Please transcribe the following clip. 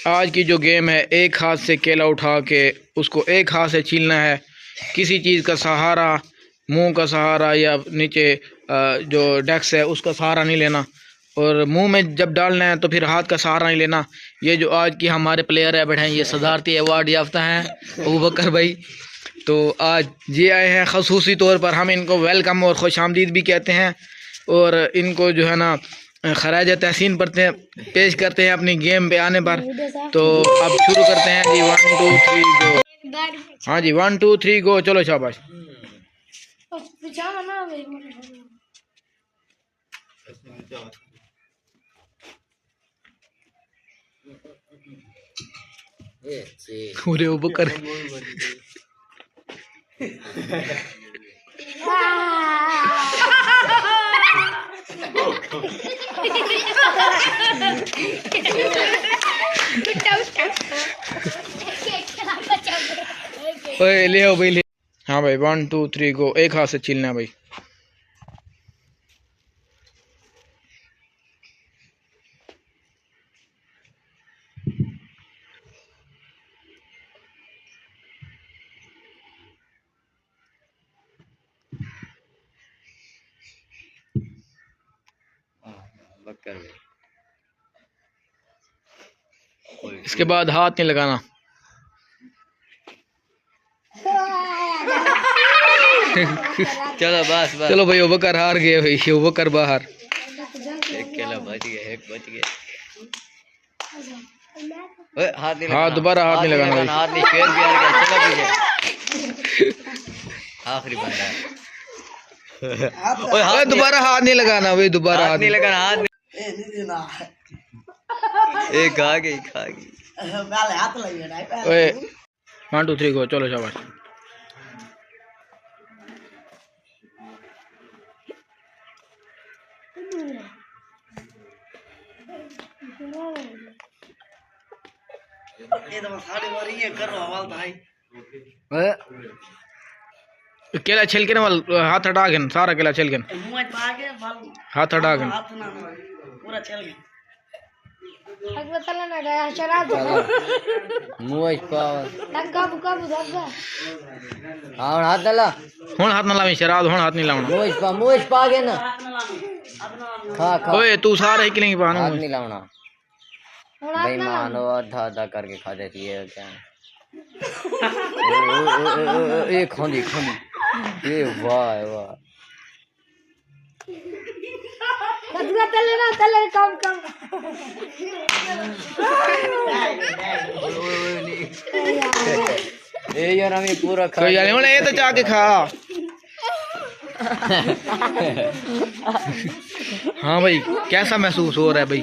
आज की जो गेम है, एक हाथ से केला उठा के उसको एक हाथ से छीलना है। किसी चीज़ का सहारा, मुंह का सहारा या नीचे जो डेस्क है उसका सहारा नहीं लेना, और मुंह में जब डालना है तो फिर हाथ का सहारा नहीं लेना। ये जो आज की हमारे प्लेयर है बैठे हैं, ये सदारती अवार्ड याफ्ता हैं अबू बकर भाई। तो आज ये आए हैं खसूसी तौर पर, हम इनको वेलकम और खुश आमदीद भी कहते हैं, और इनको जो है ना खराज तहसीन पेश करते हैं अपनी गेम पे आने पर। तो अब शुरू करते हैं जी। 1 2 3 गो। हाँ जी, 1 2 3 गो। चलो शाबाश। पूरे ऊपर ले आओ भाई, ले। हाँ भाई, 1 2 3 गो। एक हाथ से छीलना है भाई। इसके बाद हाथ नहीं लगाना। चलो बस बस। चलो भाई, ओबकर हार गए भाई, ओबकर बाहर। एक केला बच गया, एक बच गया। हाथ दोबारा हाथ नहीं लगाना भाई। हाथ नहीं, पैर भी आ गया। चलो पीछे। आखिरी बंदा है। दोबारा हाथ नहीं लगाना भाई, दोबारा हाथ नहीं लगाना। हाथ एक खा गई। 1 2 3 गो। चलो शाबाश। केला छिल के ना, हाथ हटा के सारा केला छिल के, हाथ हटा के। हुण हाथ ना लावी शराब, हुण हाथ नहीं लावना। ओए तू सारे किलेंगे पानो, हाथ नहीं लावना भाई। मानो आधा आधा करके खा देती है क्या। ये खोंदी खोंदी, ये वाह वाह। ये यार हमें पूरा खा। कोई यार ये तो जाके खा। हाँ भाई, कैसा महसूस हो रहा है भाई?